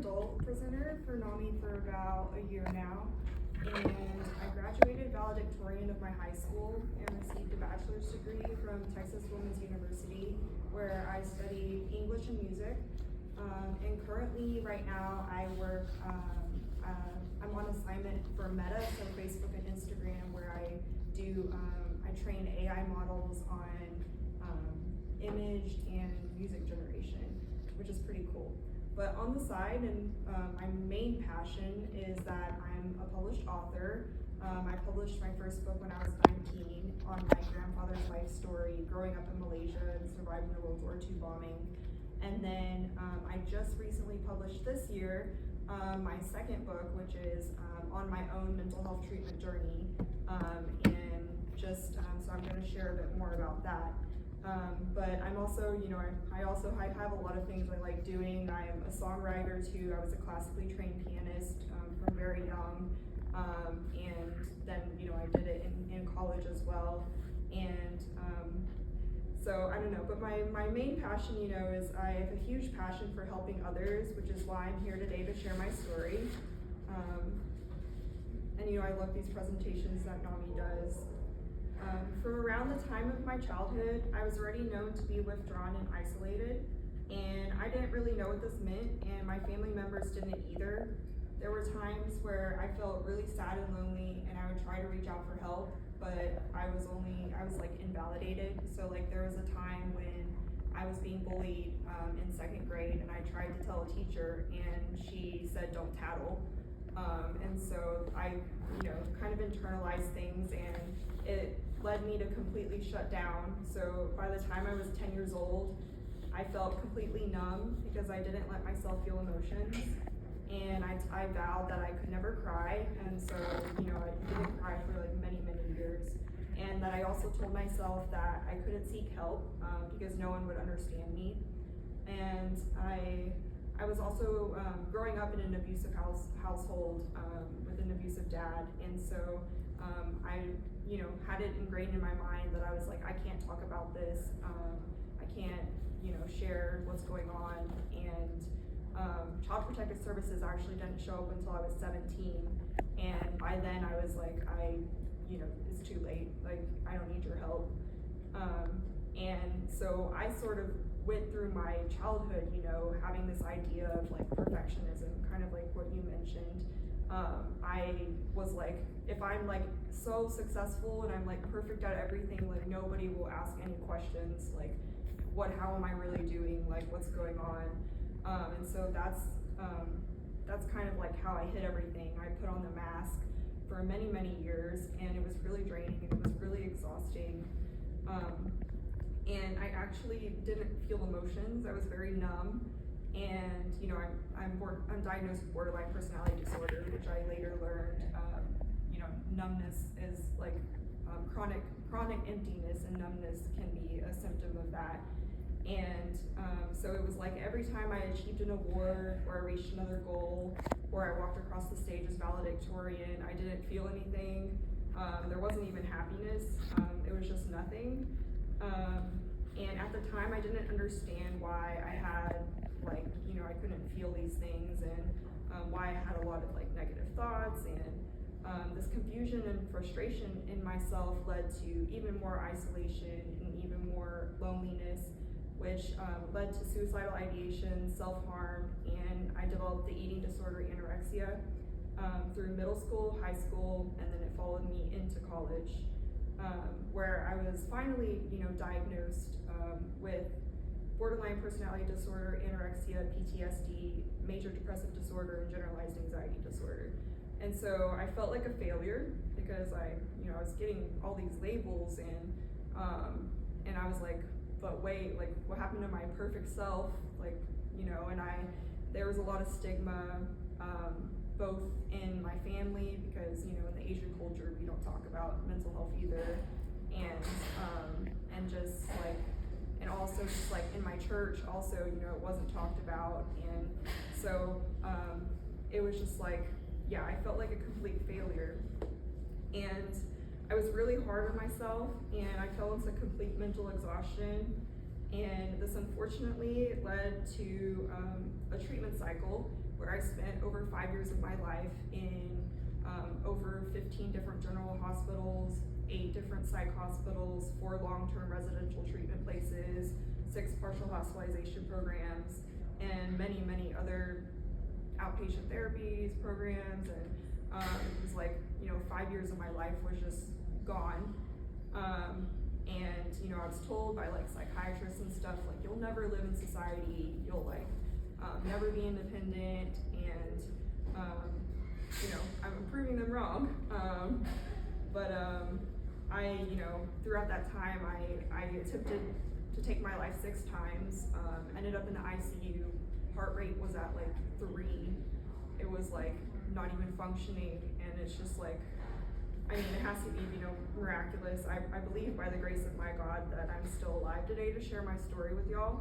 adult presenter for NAMI for about a year now, and I graduated valedictorian of my high school and received a bachelor's degree from Texas Women's University, where I studied English and music. And currently, right now, I work, I'm on assignment for Meta, so Facebook and Instagram, where I do, I train AI models on image and music generation, which is pretty cool. But on the side, and my main passion is that I'm a published author. I published my first book when I was 19 on my grandfather's life story, growing up in Malaysia and surviving the World War II bombing. And then I just recently published this year my second book, which is on my own mental health treatment journey. And just, so I'm gonna share a bit more about that. But I'm also, I have a lot of things I like doing. I am a songwriter too. I was a classically trained pianist from very young. And then, I did it in college as well. And so I don't know, but my main passion, is I have a huge passion for helping others, which is why I'm here today to share my story. And I love these presentations that NAMI does. From around the time of my childhood, I was already known to be withdrawn and isolated, and I didn't really know what this meant, and my family members didn't either. There were times where I felt really sad and lonely, and I would try to reach out for help, but I was like invalidated. So like there was a time when I was being bullied in second grade, and I tried to tell a teacher, and she said, "Don't tattle." And so I, kind of internalized things, and it led me to completely shut down. So by the time I was 10 years old, I felt completely numb because I didn't let myself feel emotions. And I vowed that I could never cry. And so, I didn't cry for like many, many years. And that I also told myself that I couldn't seek help because no one would understand me. And I was also growing up in an abusive household with an abusive dad. And so I had it ingrained in my mind that I was like, I can't talk about this. I can't, share what's going on. And Child Protective Services actually didn't show up until I was 17. And by then I was like, it's too late. Like, I don't need your help. And so I sort of went through my childhood, having this idea of like perfectionism, kind of like what you mentioned. I was like, if I'm like so successful and I'm like perfect at everything, like nobody will ask any questions, like how am I really doing, like what's going on? And so that's kind of like how I hid everything. I put on the mask for many, many years, and it was really draining, and it was really exhausting. And I actually didn't feel emotions. I was very numb. And I'm diagnosed with borderline personality disorder, which I later learned, numbness is like chronic emptiness, and numbness can be a symptom of that. And so it was like every time I achieved an award or I reached another goal, or I walked across the stage as valedictorian, I didn't feel anything. There wasn't even happiness. It was just nothing. And at the time, I didn't understand why I had I couldn't feel these things, and why I had a lot of like negative thoughts, and this confusion and frustration in myself led to even more isolation and even more loneliness, which led to suicidal ideation, self-harm, and I developed the eating disorder anorexia through middle school, high school, and then it followed me into college, where I was finally, diagnosed with borderline personality disorder, anorexia, PTSD, major depressive disorder, and generalized anxiety disorder. And so I felt like a failure because I was getting all these labels, and I was like, but wait, like what happened to my perfect self? Like, and there was a lot of stigma, both in my family, because in the Asian culture we don't talk about mental health either, and just like, and also just like in my church also, it wasn't talked about. And so it was just like, yeah, I felt like a complete failure, and I was really hard on myself, and I fell into complete mental exhaustion. And this unfortunately led to a treatment cycle where I spent over 5 years of my life in over 15 different general hospitals, 8 different psych hospitals, 4 long-term residential treatment places, 6 partial hospitalization programs, and many, many other outpatient therapies, programs, and it was like, 5 years of my life was just gone. And, I was told by like psychiatrists and stuff, like, you'll never live in society, you'll like, never be independent, and, I'm proving them wrong. I, throughout that time, I attempted to take my life 6 times, ended up in the ICU, heart rate was at like 3, it was like not even functioning, and it's just like, it has to be, miraculous. I believe by the grace of my God that I'm still alive today to share my story with y'all.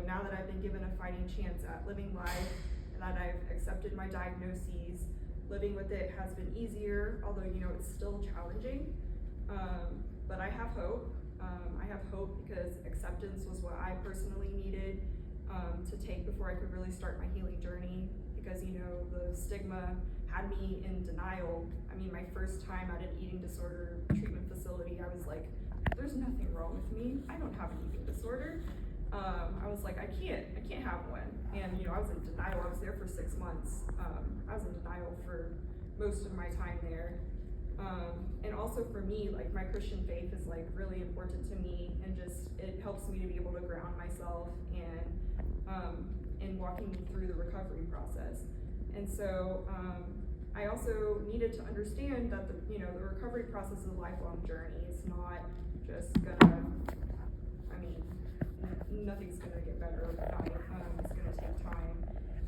Now that I've been given a fighting chance at living life, and that I've accepted my diagnoses, living with it has been easier, although, it's still challenging. But I have hope. I have hope because acceptance was what I personally needed to take before I could really start my healing journey, because, the stigma had me in denial. My first time at an eating disorder treatment facility, I was like, there's nothing wrong with me. I don't have an eating disorder. I was like, I can't have one. And, I was in denial. I was there for 6 months. I was in denial for most of my time there. And also for me, like, my Christian faith is like really important to me, and just, it helps me to be able to ground myself and walking me through the recovery process. And so, I also needed to understand that the recovery process is a lifelong journey. It's not just gonna, nothing's gonna get better overnight. It's gonna take time.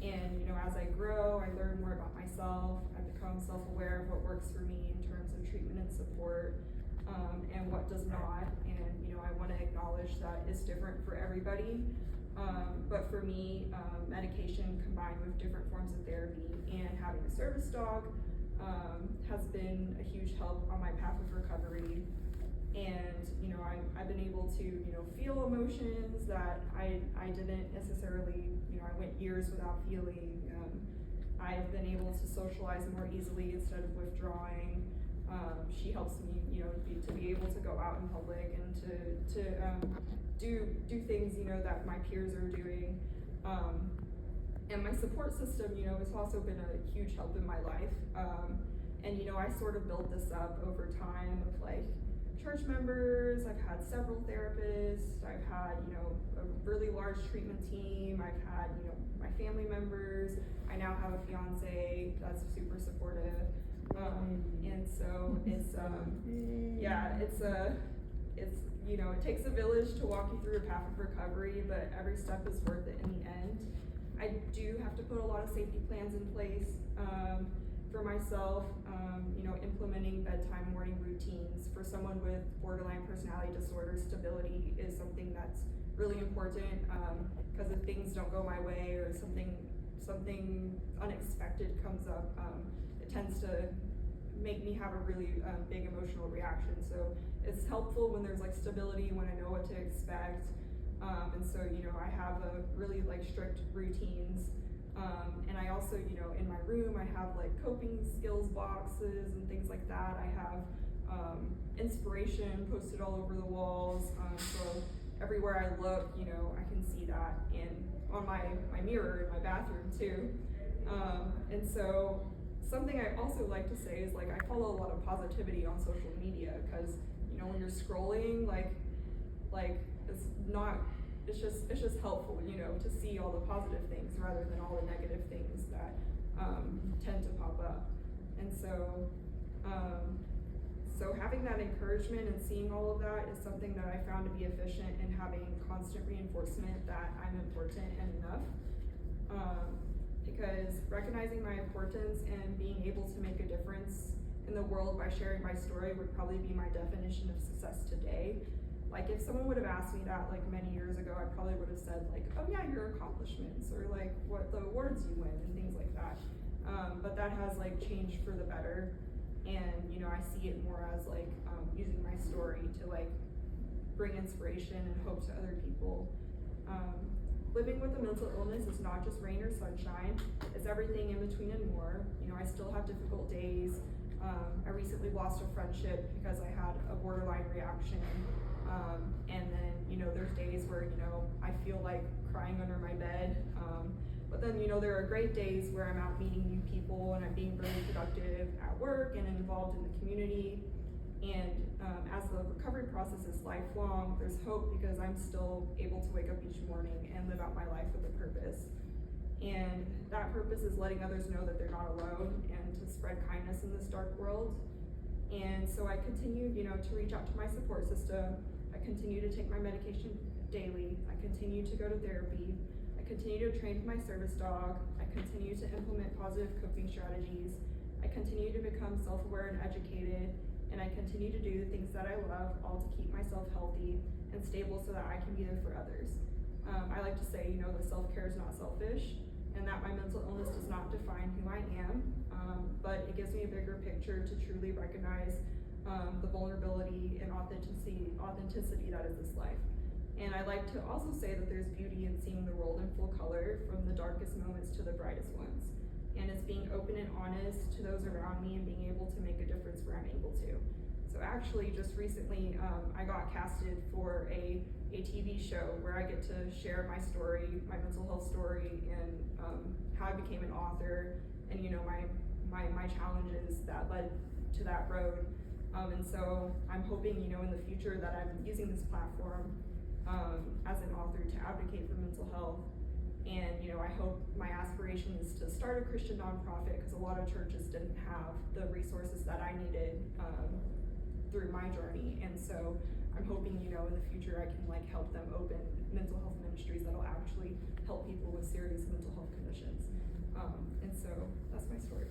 And, as I grow, I learn more about myself. I become self-aware of what works for me in terms of treatment and support, and what does not. And, I wanna acknowledge that it's different for everybody. But for me, medication combined with different forms of therapy and having a service dog has been a huge help on my path of recovery. And, I've been able to, feel emotions that I didn't necessarily, I went years without feeling. I've been able to socialize more easily instead of withdrawing. She helps me, to be able to go out in public and to do things, that my peers are doing. And my support system, has also been a huge help in my life. And, I sort of built this up over time of like church members. I've had several therapists. I've had, a really large treatment team. I've had, my family members. I now have a fiance that's super supportive. And so it's, it takes a village to walk you through a path of recovery, but every step is worth it in the end. I do have to put a lot of safety plans in place for myself, implementing bedtime morning routines. For someone with borderline personality disorder, stability is something that's really important, because if things don't go my way or something unexpected comes up, it tends to make me have a really big emotional reaction. So it's helpful when there's like stability, when I know what to expect. And so, I have a really like strict routines. And I also, in my room, I have like coping skills boxes and things like that. I have inspiration posted all over the walls. So everywhere I look, I can see that, and on my mirror in my bathroom too. And so something I also like to say is like, I follow a lot of positivity on social media, because, when you're scrolling, like it's just helpful, to see all the positive things rather than all the negative things that tend to pop up. And so, having that encouragement and seeing all of that is something that I found to be efficient in having constant reinforcement that I'm important and enough. Because recognizing my importance and being able to make a difference in the world by sharing my story would probably be my definition of success today. Like, if someone would have asked me that like many years ago, I probably would have said like, oh yeah, your accomplishments, or like what the awards you win and things like that. But that has like changed for the better, and I see it more as like using my story to like bring inspiration and hope to other people. living with a mental illness is not just rain or sunshine, it's everything in between and more. You know, I still have difficult days. I recently lost a friendship because I had a borderline reaction. And then, you know, there's days where, you know, I feel like crying under my bed. But then, you know, there are great days where I'm out meeting new people and I'm being really productive at work and involved in the community. And as the recovery process is lifelong, there's hope because I'm still able to wake up each morning and live out my life with a purpose. And that purpose is letting others know that they're not alone and to spread kindness in this dark world. And so I continue, you know, to reach out to my support system. I continue to take my medication daily. I continue to go to therapy. I continue to train my service dog. I continue to implement positive coping strategies. I continue to become self-aware and educated. And I continue to do the things that I love, all to keep myself healthy and stable so that I can be there for others. I like to say, you know, that self-care is not selfish and that my mental illness does not define who I am, but it gives me a bigger picture to truly recognize the vulnerability and authenticity that is this life. And I like to also say that there's beauty in seeing the world in full color from the darkest moments to the brightest ones. And it's being open and honest to those around me and being able to make a difference where I'm able to. So actually, just recently, I got casted for a TV show where I get to share my story, my mental health story, and how I became an author, and you know my challenges that led to that road. And so I'm hoping, you know, in the future that I'm using this platform as an author to advocate for mental health. And, you know, I hope my aspiration is to start a Christian nonprofit because a lot of churches didn't have the resources that I needed through my journey. And so I'm hoping, you know, in the future I can like help them open mental health ministries that'll actually help people with serious mental health conditions. And so that's my story.